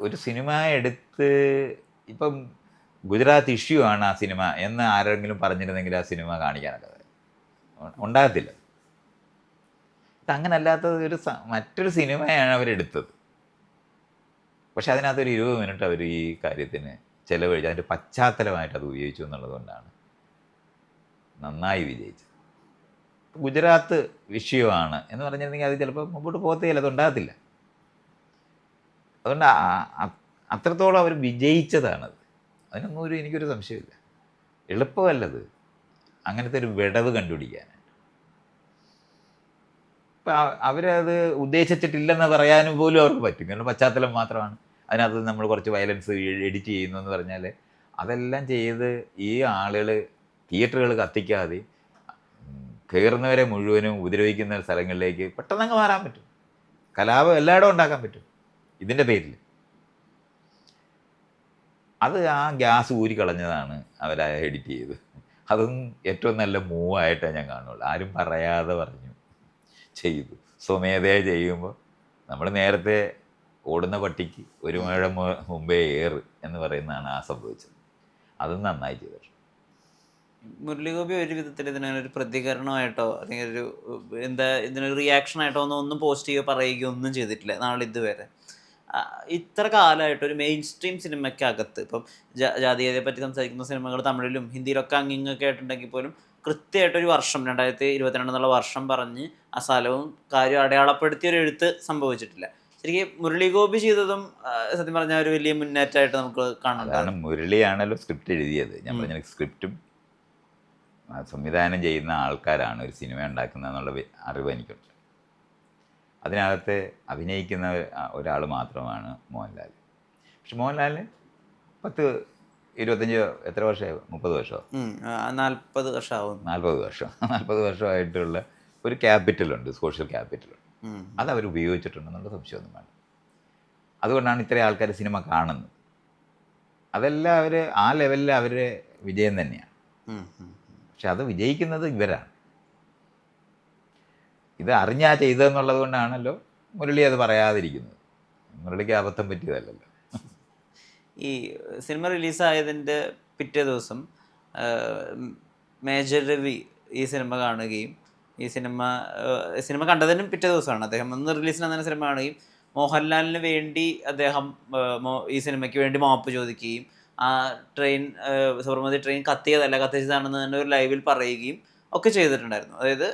ഒരു സിനിമ എടുത്ത് ഇപ്പം ഗുജറാത്ത് ഇഷ്യൂ ആണ് ആ സിനിമ എന്ന് ആരെങ്കിലും പറഞ്ഞിരുന്നെങ്കിൽ ആ സിനിമ കാണിക്കാനൊക്കെ ഉണ്ടാകത്തില്ല. അങ്ങനെ അല്ലാത്തത് മറ്റൊരു സിനിമയാണ് അവരെടുത്തത്. പക്ഷെ അതിനകത്തൊരു 20 മിനിറ്റ് അവർ ഈ കാര്യത്തിന് ചിലവഴിച്ച് അതിൻ്റെ പശ്ചാത്തലമായിട്ട് അത് ഉപയോഗിച്ചു എന്നുള്ളത് കൊണ്ടാണ് നന്നായി വിജയിച്ചത്. ഗുജറാത്ത് വിഷയമാണ് എന്ന് പറഞ്ഞിരുന്നെങ്കിൽ അത് ചിലപ്പോൾ മുമ്പോട്ട് പോകത്തേയില്ല, അത് ഉണ്ടാകത്തില്ല. അതുകൊണ്ട് അത്രത്തോളം അവർ വിജയിച്ചതാണത്. അതിനൊന്നും എനിക്കൊരു സംശയമില്ല. എളുപ്പമല്ലത് അങ്ങനത്തെ ഒരു വിടവ് കണ്ടുപിടിക്കാനായിട്ട്. ഇപ്പം അവരത് ഉദ്ദേശിച്ചിട്ടില്ലെന്ന് പറയാനും പോലും അവർക്ക് പറ്റും. കാരണം പശ്ചാത്തലം മാത്രമാണ്. അതിനകത്ത് നമ്മൾ കുറച്ച് വയലൻസ് എഡിറ്റ് ചെയ്യുന്നു എന്ന് പറഞ്ഞാൽ അതെല്ലാം ചെയ്ത് ഈ ആളുകൾ തിയേറ്ററുകൾ കത്തിക്കാതെ കയറുന്നവരെ മുഴുവനും ഉപദ്രവിക്കുന്ന സ്ഥലങ്ങളിലേക്ക് പെട്ടെന്നങ്ങ് മാറാൻ പറ്റും. കലാപം എല്ലായിടവും ഉണ്ടാക്കാൻ പറ്റും ഇതിൻ്റെ പേരിൽ. അത് ആ ഗ്യാസ് ഊരിക്കളഞ്ഞതാണ് അവർ എഡിറ്റ് ചെയ്ത്. അതും ഏറ്റവും നല്ല മൂവായിട്ടാണ് ഞാൻ കാണുള്ളൂ. ആരും പറയാതെ പറഞ്ഞു ചെയ്തു. സ്വമേധയെ ചെയ്യുമ്പോൾ നമ്മൾ നേരത്തെ ഓടുന്ന പട്ടിക്ക് ഒരു മഴ മുമ്പേ ഏറ് എന്ന് പറയുന്നതാണ് ആ സംഭവിച്ചത്. അതും നന്നായി ചെയ്തു. മുരളീഗോപി ഒരു വിധത്തിൽ ഇതിനൊരു പ്രതികരണമായിട്ടോ അല്ലെങ്കിൽ ഒരു ഇതിനൊരു റിയാക്ഷനായിട്ടോ ഒന്നും പോസ്റ്റ് ചെയ്യുകയോ പറയുകയോ ഒന്നും ചെയ്തിട്ടില്ല നാളെ ഇതുവരെ. ഇത്ര കാലമായിട്ട് ഒരു മെയിൻ സ്ട്രീം സിനിമയ്ക്കകത്ത് ഇപ്പം ജാതീയതയെ പറ്റി സംസാരിക്കുന്ന സിനിമകൾ തമിഴിലും ഹിന്ദിയിലൊക്കെ അങ്ങിങ്ങൊക്കെ ആയിട്ടുണ്ടെങ്കിൽ പോലും കൃത്യമായിട്ടൊരു വർഷം 2022 എന്നുള്ള വർഷം പറഞ്ഞ് ആ സ്ഥലവും കാര്യം അടയാളപ്പെടുത്തിയൊരു എഴുത്ത് സംഭവിച്ചിട്ടില്ല. ശരിക്കും മുരളീഗോപി ചെയ്തതും സത്യം പറഞ്ഞാൽ ഒരു വലിയ മുന്നേറ്റമായിട്ട് നമുക്ക് കാണാം. കാരണം മുരളിയാണല്ലോ സ്ക്രിപ്റ്റ് എഴുതിയത്. ഞാൻ പറഞ്ഞ സ്ക്രിപ്റ്റും സംവിധാനം ചെയ്യുന്ന ആൾക്കാരാണ് ഒരു സിനിമ ഉണ്ടാക്കുന്നതെന്നുള്ള അറിവ് എനിക്കുണ്ട്. അതിനകത്ത് അഭിനയിക്കുന്ന ഒരാൾ മാത്രമാണ് മോഹൻലാൽ. പക്ഷെ മോഹൻലാലിന് 10-25 എത്ര വർഷമായി? 30 വർഷമോ 40 വർഷമാവും. 40 വർഷമായിട്ടുള്ള ഒരു ക്യാപിറ്റലുണ്ട്, സോഷ്യൽ ക്യാപിറ്റലുണ്ട്. അത് അവർ ഉപയോഗിച്ചിട്ടുണ്ടെന്നുള്ള സംശയമൊന്നും വേണ്ട. അതുകൊണ്ടാണ് ഇത്രയും ആൾക്കാർ സിനിമ കാണുന്നത്. അതെല്ലാം അവർ ആ ലെവലിൽ അവരുടെ വിജയം തന്നെയാണ്. പക്ഷെ അത് വിജയിക്കുന്നത് ഇവരാണ്. ഇത് അറിഞ്ഞാ ചെയ്തതെന്നുള്ളത് കൊണ്ടാണല്ലോ മുരളി അത് പറയാതിരിക്കുന്നത്. മുരളിക്ക് അബദ്ധം പറ്റിയതല്ലല്ലോ. ഈ സിനിമ റിലീസായതിൻ്റെ പിറ്റേ ദിവസം മേജർ രവി ഈ സിനിമ കാണുകയും ഈ സിനിമ കണ്ടതിനും പിറ്റേ ദിവസമാണ് അദ്ദേഹം അന്ന് റിലീസിന് തന്നെ സിനിമ കാണുകയും മോഹൻലാലിന് വേണ്ടി അദ്ദേഹം ഈ സിനിമയ്ക്ക് വേണ്ടി മാപ്പ് ചോദിക്കുകയും ആ സബർമതി ട്രെയിൻ കത്തിച്ചതാണെന്ന് തന്നെ ഒരു ലൈവിൽ പറയുകയും ഒക്കെ ചെയ്തിട്ടുണ്ടായിരുന്നു. അതായത്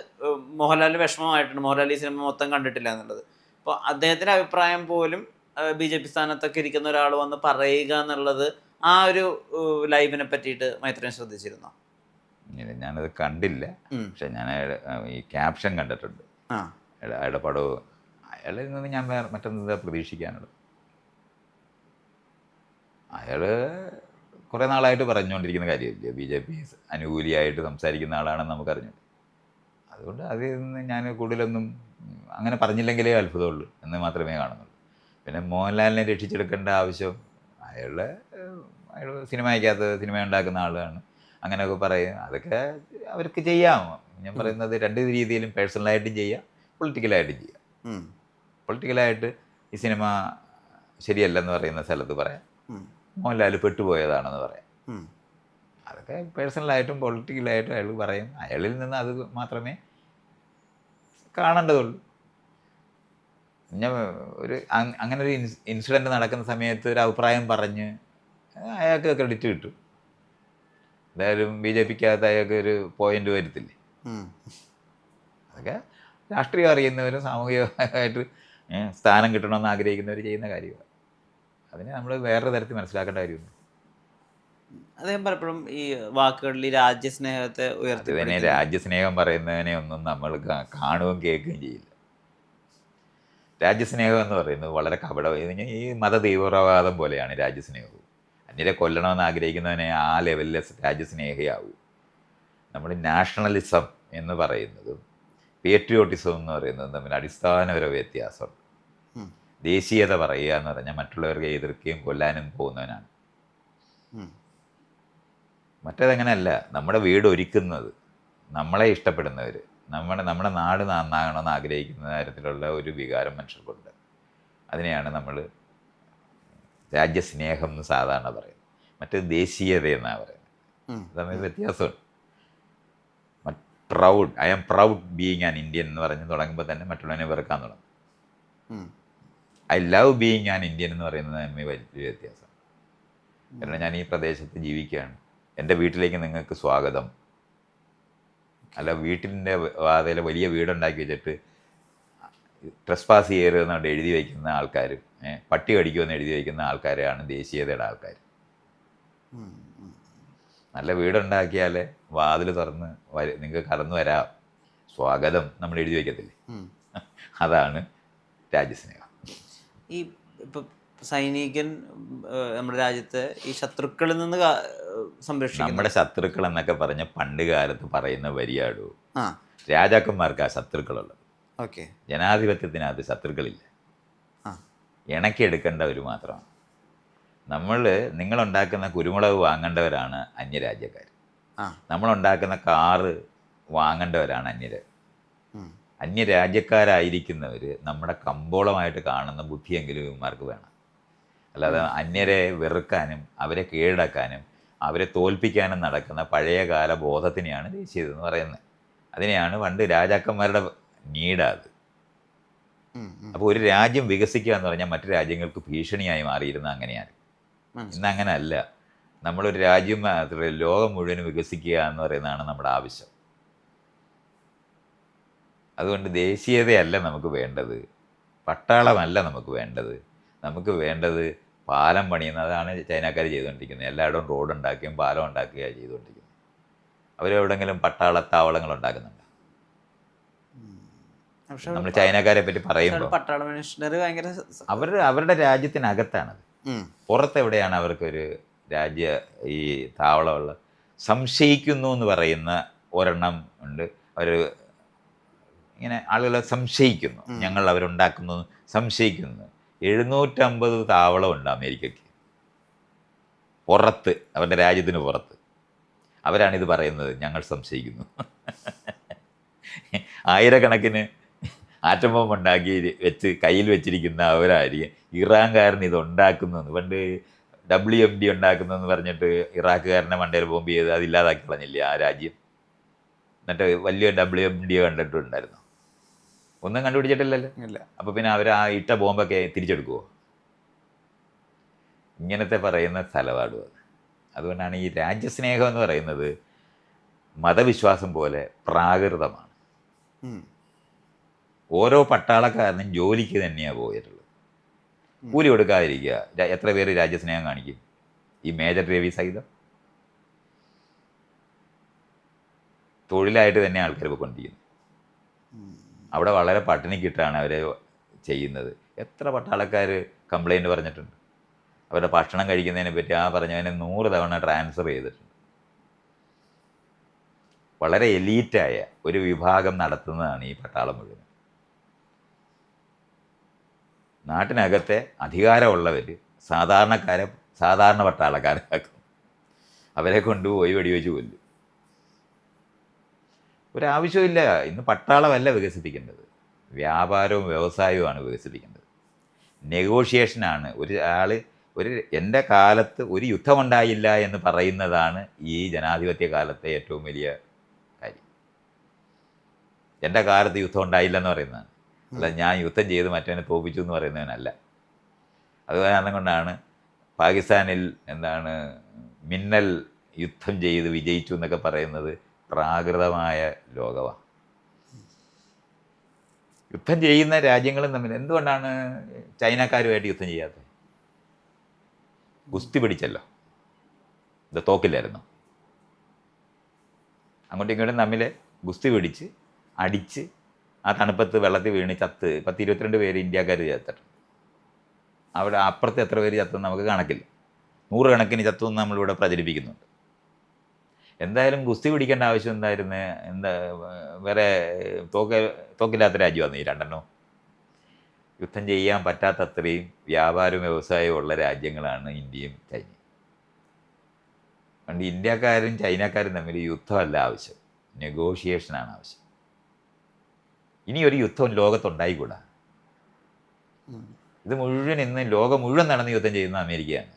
മോഹൻലാലിന് വിഷമമായിട്ടുണ്ട്, മോഹൻലാൽ ഈ സിനിമ മൊത്തം കണ്ടിട്ടില്ല എന്നുള്ളത്. അപ്പോൾ അദ്ദേഹത്തിൻ്റെ അഭിപ്രായം പോലും BJP സ്ഥാനത്തൊക്കെ ഇരിക്കുന്ന ഒരാൾ വന്ന് പറയുക എന്നുള്ളത് ആ ഒരു ലൈവിനെ പറ്റിയിട്ട് മൈത്രേയൻ ശ്രദ്ധിച്ചിരുന്നോ? ഞാനത് കണ്ടില്ല. പക്ഷെ ഞാൻ ഈ ക്യാപ്ഷൻ കണ്ടിട്ടുണ്ട്. അയാളുടെ പടവും അയാളിൽ നിന്ന് ഞാൻ മറ്റൊന്നും പ്രതീക്ഷിക്കാനുള്ളത്. അയാൾ കുറേ നാളായിട്ട് പറഞ്ഞുകൊണ്ടിരിക്കുന്ന കാര്യമില്ല, BJP അനുകൂലിയായിട്ട് സംസാരിക്കുന്ന ആളാണെന്ന് നമുക്കറിഞ്ഞു. അതുകൊണ്ട് അതിൽ നിന്ന് ഞാൻ കൂടുതലൊന്നും അങ്ങനെ പറഞ്ഞില്ലെങ്കിലേ അത്ഭുതമുള്ളൂ എന്ന് മാത്രമേ കാണുന്നുള്ളൂ. പിന്നെ മോഹൻലാലിനെ രക്ഷിച്ചെടുക്കേണ്ട ആവശ്യം അയാൾ സിനിമയ്ക്കകത്ത് സിനിമ ഉണ്ടാക്കുന്ന ആളാണ്, അങ്ങനെയൊക്കെ പറയും. അതൊക്കെ അവർക്ക് ചെയ്യാം. ഞാൻ പറയുന്നത് രണ്ട് രീതിയിലും, പേഴ്സണലായിട്ടും ചെയ്യാം, പൊളിറ്റിക്കലായിട്ടും ചെയ്യാം. പൊളിറ്റിക്കലായിട്ട് ഈ സിനിമ ശരിയല്ലെന്ന് പറയുന്ന സ്ഥലത്ത് പറയാം, മോഹൻലാൽ പെട്ടുപോയതാണെന്ന് പറയാം. അതൊക്കെ പേഴ്സണലായിട്ടും പൊളിറ്റിക്കലായിട്ടും അയാൾ പറയും. അയാളിൽ നിന്ന് അത് മാത്രമേ കാണേണ്ടതുള്ളൂ. ഞാൻ അങ്ങനെ ഒരു ഇൻസിഡൻറ്റ് നടക്കുന്ന സമയത്ത് ഒരു അഭിപ്രായം പറഞ്ഞ് അയാൾക്ക് ക്രെഡിറ്റ് കിട്ടും. എന്തായാലും BJPക്കകത്ത് അയാൾക്ക് ഒരു പോയിന്റ് വരുത്തില്ലേ. അതൊക്കെ രാഷ്ട്രീയം അറിയുന്നവരും സാമൂഹികമായിട്ട് സ്ഥാനം കിട്ടണമെന്ന് ആഗ്രഹിക്കുന്നവർ ചെയ്യുന്ന കാര്യമാണ്. അതിനെ നമ്മൾ വേറൊരു തരത്തിൽ മനസ്സിലാക്കേണ്ട കാര്യമുണ്ട്. അദ്ദേഹം പലപ്പോഴും ഈ വാക്കുകളിൽ രാജ്യസ്നേഹത്തെ ഉയർത്തി തന്നെ രാജ്യസ്നേഹം പറയുന്നതിനെ ഒന്നും നമ്മൾ കാണുകയും കേൾക്കുകയും ചെയ്യില്ല. രാജ്യസ്നേഹം എന്ന് പറയുന്നത് വളരെ കപടം. ഈ മതതീവ്രവാദം പോലെയാണ് രാജ്യസ്നേഹവും. അന്യരെ കൊല്ലണമെന്ന് ആഗ്രഹിക്കുന്നതിനെ ആ ലെവലിൽ രാജ്യസ്നേഹിയാവും. നമ്മൾ നാഷണലിസം എന്ന് പറയുന്നതും പേട്രിയോട്ടിസം എന്ന് പറയുന്നതും തമ്മിൽ അടിസ്ഥാനപരമായ വ്യത്യാസമുണ്ട്. ദേശീയത പറയുക എന്ന് പറഞ്ഞാൽ മറ്റുള്ളവർക്ക് എതിർക്കുകയും കൊല്ലാനും പോകുന്നവനാണ്. മറ്റേതങ്ങനെയല്ല. നമ്മുടെ വീട് ഒരുക്കുന്നത്, നമ്മളെ ഇഷ്ടപ്പെടുന്നവർ, നമ്മുടെ നാട് നന്നാകണമെന്ന് ആഗ്രഹിക്കുന്ന തരത്തിലുള്ള ഒരു വികാരം മനുഷ്യർക്കുണ്ട്. അതിനെയാണ് നമ്മൾ രാജ്യസ്നേഹം എന്ന് സാധാരണ പറയും, മറ്റേത് ദേശീയത എന്നാണ് പറയുന്നത്. തമ്മിൽ വ്യത്യാസമുണ്ട്. Proud, I am proud being an Indian എന്ന് പറഞ്ഞ് തുടങ്ങുമ്പോൾ തന്നെ മറ്റുള്ളവനെ വെറുക്കാൻ തുടങ്ങും. I love being an Indian എന്ന് പറയുന്നത് തമ്മിൽ വലിയ വ്യത്യാസം. കാരണം ഞാൻ ഈ പ്രദേശത്ത് ജീവിക്കുകയാണ്, എൻ്റെ വീട്ടിലേക്ക് നിങ്ങൾക്ക് സ്വാഗതം. അല്ല വീട്ടിൻ്റെ വാതിൽ വലിയ വീടുണ്ടാക്കി വെച്ചിട്ട് ട്രെസ്പാസ് ചെയ്യരുതെന്നുകൊണ്ട് എഴുതി വയ്ക്കുന്ന ആൾക്കാരും പട്ടി കടിക്കുമെന്ന് എഴുതി വയ്ക്കുന്ന ആൾക്കാരെയാണ് ദേശീയതയുടെ ആൾക്കാർ. നല്ല വീടുണ്ടാക്കിയാൽ വാതിൽ തുറന്ന് നിങ്ങൾക്ക് കടന്നു വരാം, സ്വാഗതം നമ്മൾ എഴുതി വയ്ക്കത്തില്ലേ, അതാണ് രാജ്യസ്നേഹം. ഈ ഇപ്പം സൈനികൻ നമ്മുടെ രാജ്യത്തെ ഈ ശത്രുക്കളിൽ നിന്ന് സംരക്ഷിക്കും. നമ്മുടെ ശത്രുക്കൾ എന്നൊക്കെ പറഞ്ഞ പണ്ട് കാലത്ത് പറയുന്ന വരിയാടൂ. രാജാക്കന്മാർക്ക് ആ ശത്രുക്കളുള്ളത്. ഓക്കെ. ജനാധിപത്യത്തിനകത്ത് ശത്രുക്കളില്ല, ഇണക്കിയെടുക്കേണ്ടവർ മാത്രമാണ്. നിങ്ങളുണ്ടാക്കുന്ന കുരുമുളക് വാങ്ങേണ്ടവരാണ് അന്യരാജ്യക്കാർ, നമ്മളുണ്ടാക്കുന്ന കാറ് വാങ്ങേണ്ടവരാണ് അന്യര്. അന്യരാജ്യക്കാരായിരിക്കുന്നവർ നമ്മുടെ കമ്പോളമായിട്ട് കാണുന്ന ബുദ്ധിയെങ്കിലും ഇവന്മാർക്ക് വേണം. അല്ലാതെ അന്യരെ വെറുക്കാനും അവരെ കീഴടക്കാനും അവരെ തോൽപ്പിക്കാനും നടക്കുന്ന പഴയകാല ബോധത്തിനെയാണ് ദേശീയത എന്ന് പറയുന്നത്. അതിനെയാണ് പണ്ട് രാജാക്കന്മാരുടെ നീടാത്. അപ്പോൾ ഒരു രാജ്യം വികസിക്കുക എന്ന് പറഞ്ഞാൽ മറ്റു രാജ്യങ്ങൾക്ക് ഭീഷണിയായി മാറിയിരുന്ന അങ്ങനെയാണ്. ഇന്നങ്ങനെ അല്ല. നമ്മളൊരു രാജ്യം മാത്രമേ ലോകം മുഴുവൻ വികസിക്കുക എന്ന് പറയുന്നതാണ് നമ്മുടെ ആവശ്യം. അതുകൊണ്ട് ദേശീയതയല്ല നമുക്ക് വേണ്ടത്, പട്ടാളമല്ല നമുക്ക് വേണ്ടത്. നമുക്ക് വേണ്ടത് പാലം പണിയുന്നതാണ് ചൈനക്കാർ ചെയ്തുകൊണ്ടിരിക്കുന്നത്. എല്ലായിടവും റോഡ് ഉണ്ടാക്കുകയും പാലം ഉണ്ടാക്കുകയാണ് ചെയ്തുകൊണ്ടിരിക്കുന്നത്. അവരെവിടെങ്കിലും പട്ടാളത്താവളങ്ങൾ ഉണ്ടാക്കുന്നുണ്ട്. നമ്മൾ ചൈനക്കാരെ പറ്റി പറയുമ്പോൾ അവരുടെ രാജ്യത്തിനകത്താണത്. പുറത്തെവിടെയാണ് അവർക്കൊരു രാജ്യ ഈ താവളമുള്ള സംശയിക്കുന്നു എന്ന് പറയുന്ന ഒരെണ്ണം ഉണ്ട്. അവർ ഇങ്ങനെ ആളുകളെ സംശയിക്കുന്നു, ഞങ്ങൾ അവരുണ്ടാക്കുന്നു സംശയിക്കുന്നു. 750 താവളമുണ്ട് അമേരിക്കയ്ക്ക് പുറത്ത്, അവരുടെ രാജ്യത്തിന് പുറത്ത്. അവരാണിത് പറയുന്നത്, ഞങ്ങൾ സംശയിക്കുന്നു. ആയിരക്കണക്കിന് ആറ്റം ബോംബ് ഉണ്ടാക്കി കയ്യിൽ വെച്ചിരിക്കുന്ന അവരായിരിക്കും ഇറാൻകാരൻ ഇത് ഉണ്ടാക്കുന്നതെന്ന്. പണ്ട് WMD ഉണ്ടാക്കുന്നതെന്ന് പറഞ്ഞിട്ട് ഇറാഖുകാരനെ മണ്ടയിൽ ബോംബ് ചെയ്ത് അത് ഇല്ലാതാക്കി കളഞ്ഞില്ലേ ആ രാജ്യം. എന്നിട്ട് വലിയ WMD കണ്ടിട്ടുണ്ടായിരുന്നു. ഒന്നും കണ്ടുപിടിച്ചിട്ടില്ലല്ലോ. ഇല്ല. അപ്പോൾ പിന്നെ അവർ ആ ഇട്ട ബോംബൊക്കെ തിരിച്ചെടുക്കുമോ? ഇങ്ങനത്തെ പറയുന്ന സ്ഥലപാടും അത്. അതുകൊണ്ടാണ് ഈ രാജ്യസ്നേഹം എന്ന് പറയുന്നത് മതവിശ്വാസം പോലെ പ്രാകൃതമാണ്. ഓരോ പട്ടാളക്കാരനും ജോലിക്ക് തന്നെയാണ് പോയിട്ടുള്ളത്. കൂലി കൊടുക്കാതിരിക്കുക. എത്ര പേര് രാജ്യസ്നേഹം കാണിക്കും? ഈ മേജർ രവി സഹിതം തൊഴിലായിട്ട് തന്നെ ആൾക്കാർ പോയിക്കൊണ്ടിരിക്കുന്നത്. അവിടെ വളരെ പട്ടിണിക്കിട്ടാണ് അവരെ ചെയ്യുന്നത്. എത്ര പട്ടാളക്കാർ കംപ്ലൈൻറ്റ് പറഞ്ഞിട്ടുണ്ട്. അവരുടെ ഭക്ഷണം കഴിക്കുന്നതിനെ പറ്റി ആ പറഞ്ഞതിനെ 100 തവണ ട്രാൻസ്ഫർ ചെയ്തിട്ടുണ്ട്. വളരെ എലീറ്റായ ഒരു വിഭാഗം നടത്തുന്നതാണ് ഈ പട്ടാളം മുഴുവൻ. നാട്ടിനകത്തെ അധികാരമുള്ളവർ സാധാരണ പട്ടാളക്കാരാക്കും. അവരെ കൊണ്ടുപോയി വെടിവെച്ച് കൊല്ലും. ഒരാവശ്യമില്ല. ഇന്ന് പട്ടാളമല്ല വികസിപ്പിക്കേണ്ടത്, വ്യാപാരവും വ്യവസായവുമാണ് വികസിപ്പിക്കേണ്ടത്. നെഗോഷിയേഷനാണ്. എൻ്റെ കാലത്ത് ഒരു യുദ്ധമുണ്ടായില്ല എന്ന് പറയുന്നതാണ് ഈ ജനാധിപത്യ കാലത്തെ ഏറ്റവും വലിയ കാര്യം. എൻ്റെ കാലത്ത് യുദ്ധം ഉണ്ടായില്ല എന്ന് പറയുന്നതാണ്. അല്ല ഞാൻ യുദ്ധം ചെയ്ത് മറ്റവനെ തോൽപ്പിച്ചു എന്ന് പറയുന്നവനല്ല. അത് കാരണം കൊണ്ടാണ് പാകിസ്ഥാനിൽ മിന്നൽ യുദ്ധം ചെയ്ത് വിജയിച്ചു എന്നൊക്കെ പറയുന്നത് പ്രാകൃതമായ ലോകമാണ്. യുദ്ധം ചെയ്യുന്ന രാജ്യങ്ങളും തമ്മിൽ എന്തുകൊണ്ടാണ് ചൈനക്കാരുമായിട്ട് യുദ്ധം ചെയ്യാത്തത്? ഗുസ്തി പിടിച്ചല്ലോ, ഇത് തോക്കില്ലായിരുന്നു. അങ്ങോട്ടും ഇങ്ങോട്ടും തമ്മിൽ ഗുസ്തി പിടിച്ച് അടിച്ച് ആ തണുപ്പത്ത് വെള്ളത്തിൽ വീണ് ചത്ത് 10-22 പേര് ഇന്ത്യക്കാർ ചത്തിട്ടുണ്ട്. അവിടെ അപ്പുറത്ത് എത്ര പേര് ചത്തെന്ന് നമുക്ക് കണക്കില്ല. 100 കണക്കിന് ചത്തെന്ന് നമ്മളിവിടെ പ്രചരിപ്പിക്കുന്നുണ്ട്. എന്തായാലും ഗുസ്തി പിടിക്കേണ്ട ആവശ്യം എന്തായിരുന്നു? വേറെ തോക്കില്ലാത്ത രാജ്യമാണ് ഈ രണ്ടെണ്ണവും. യുദ്ധം ചെയ്യാൻ പറ്റാത്തത്രയും വ്യാപാരവും വ്യവസായവും ഉള്ള രാജ്യങ്ങളാണ് ഇന്ത്യയും ചൈനയും. അതുകൊണ്ട് ഇന്ത്യക്കാരും ചൈനക്കാരും തമ്മിൽ യുദ്ധമല്ല ആവശ്യം, നെഗോഷിയേഷനാണ് ആവശ്യം. ഇനി ഒരു യുദ്ധം ലോകത്തുണ്ടായിക്കൂടാ. ഇത് മുഴുവൻ ഇന്ന് ലോകം മുഴുവൻ നടന്ന് യുദ്ധം ചെയ്യുന്ന അമേരിക്കയാണ്.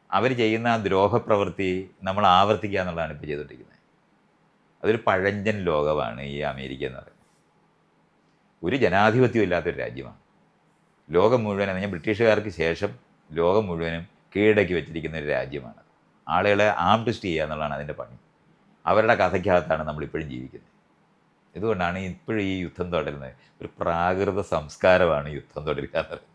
അവർ ചെയ്യുന്ന ആ ദ്രോഹപ്രവൃത്തി നമ്മൾ ആവർത്തിക്കുക എന്നുള്ളതാണ് ഇപ്പോൾ ചെയ്തുകൊണ്ടിരിക്കുന്നത്. അതൊരു പഴഞ്ചൻ ലോകമാണ് ഈ അമേരിക്ക എന്ന് പറയുന്നത്. ഒരു ജനാധിപത്യവും ഇല്ലാത്തൊരു രാജ്യമാണ്. ലോകം മുഴുവൻ എന്ന് പറഞ്ഞാൽ ബ്രിട്ടീഷുകാർക്ക് ശേഷം ലോകം മുഴുവനും കീഴടക്കി വെച്ചിരിക്കുന്ന ഒരു രാജ്യമാണ്. ആളുകളെ ആംട്വിസ്റ്റ് ചെയ്യുക എന്നുള്ളതാണ് അതിൻ്റെ പണി. അവരുടെ കഥയ്ക്കകത്താണ് നമ്മളിപ്പോഴും ജീവിക്കുന്നത്. ഇതുകൊണ്ടാണ് ഇപ്പോഴും ഈ യുദ്ധം തുടരുന്നത്. ഒരു പ്രാകൃത സംസ്കാരമാണ് യുദ്ധം തുടരുക എന്ന് പറയുന്നത്.